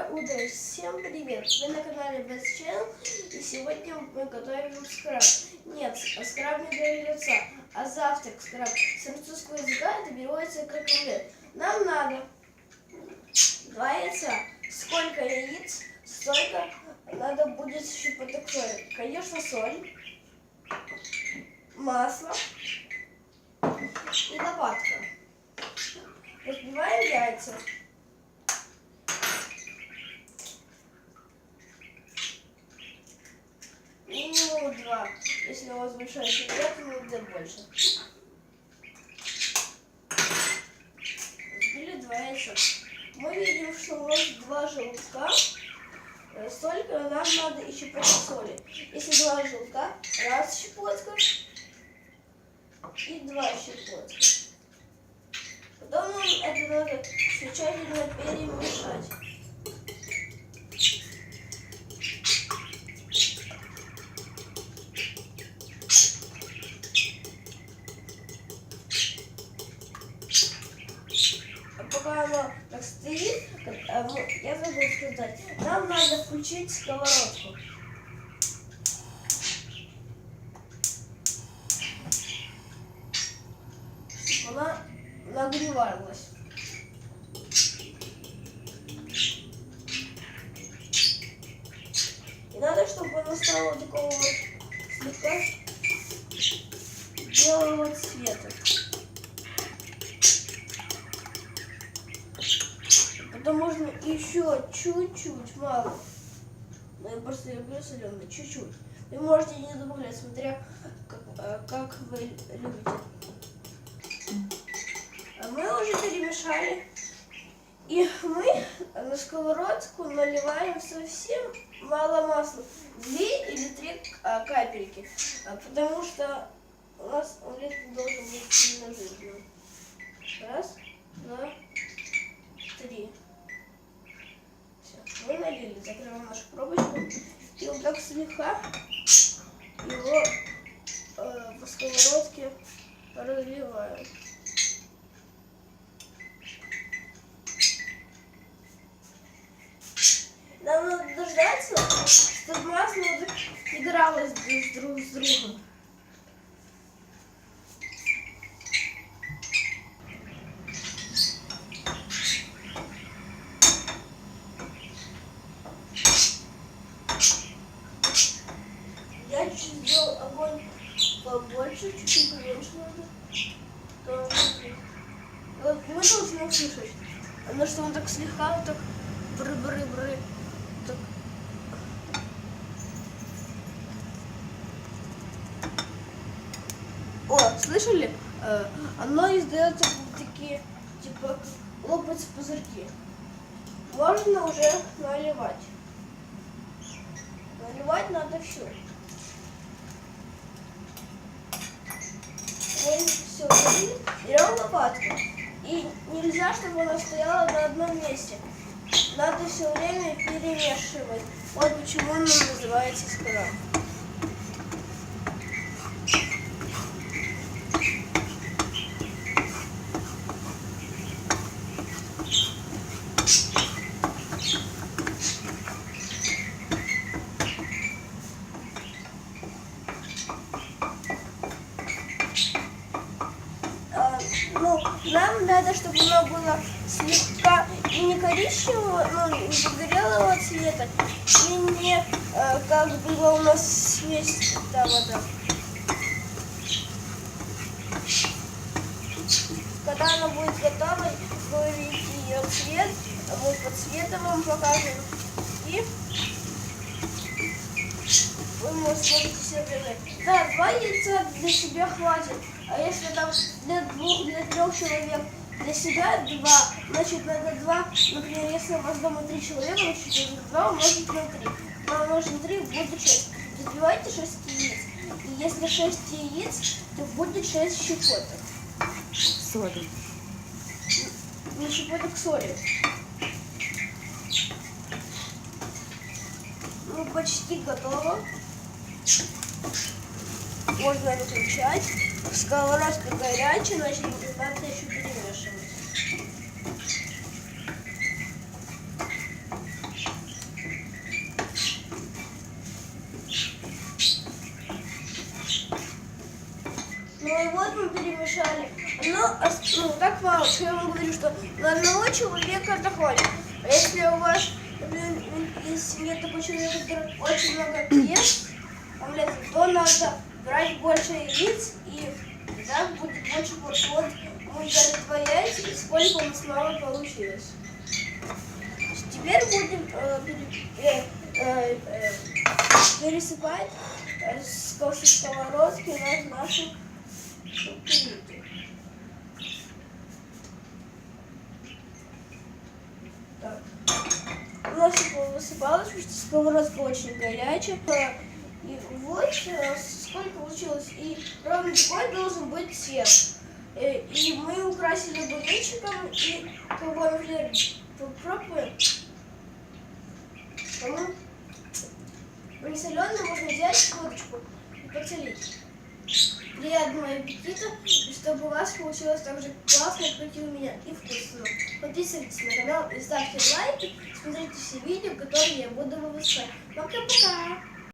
Доброе утро, всем привет! Вы на канале Best Channel, и сегодня мы готовим скраб. Нет, скраб не для лица, а завтрак скраб. С французского языка это переводится как омлет. Нам надо 2 яйца. Сколько яиц, столько надо будет щепоток соли. Конечно, соль, масло и лопатка. Разбиваем яйца. Минимум 2. Если у вас большая семья, то нужно больше. Разбили 2 яйца. Мы видим, что у нас 2 желтка. Столько нам надо и щепотка соли. Если 2 желтка, 1 щепотка и 2 щепотка. Потом нам это надо тщательно перемешать. Пока оно так стоит, я забыл сказать, нам надо включить сковородку. Чтобы она нагревалась. И надо, чтобы она стала такого вот слегка белого цвета. Потом можно еще чуть-чуть, мало. Но я просто люблю соленый, чуть-чуть. Вы можете не добавлять, смотря как вы любите. А мы уже перемешали. И мы на сковородку наливаем совсем мало масла. 2 или 3 капельки. Потому что у нас омлет не должен быть сильно жирным. 1, 2, 3. Мы налили, закрываем нашу пробочку и вот так слегка его по сковородке разливаем. Нам надо дождаться, чтобы масло игралось друг с другом. Я чуть сделал огонь побольше, чуть-чуть поменьше надо. Вот мы должны услышать. Оно что он так слегка, вот так бры-бры-бры. Так. О, слышали? Оно издает такие, типа, лопаются пузырьки. Можно уже наливать. Наливать надо все. Мы все налили, берем лопатку. И нельзя, чтобы она стояла на одном месте. Надо все время перемешивать. Вот почему он называется скраб. Нам надо, чтобы оно было слегка и не коричневого, но не погорелого цвета, и не как было у нас есть та вода. Когда она будет готова, вы увидите ее цвет, мы по цвету вам покажем, и вы сможете себе принять. Да, 2 яйца для себя хватит. А если там для 2, для 3 человек, для себя 2, значит надо 2. Например, если у вас дома 3 человека, значит 2 умножить на 3. 2 умножить на 3 будет 6. Разбивайте 6 яиц. И если 6 яиц, то будет 6 щепоток. Соли. Не щепоток соли. Ну, почти готово. Можно выключать. Сковородка горячая, значит надо еще перемешивать. смешали. Ну, так мало, что я вам говорю, что на одного человека это хватит. А если у вас, например, есть в семье такой человек, который очень много ест, то надо брать больше яиц, и так будет больше порций. Вот мы взяли 2 яйца, и сколько у нас мало получилось. Теперь будем пересыпать с сковородки на нашу курицу. Так. У нас высыпалось, потому что сковородка очень горячая. И вот сколько получилось. И ровно такой должен быть цвет. И мы украсили блинчиком, и например, попробуем. Не соленую можно взять водочку и поцелить. Приятного аппетита, и чтобы у вас получилось так же классно, как и у меня, и вкусно. Подписывайтесь на канал и ставьте лайки, смотрите все видео, которые я буду выпускать. Пока-пока!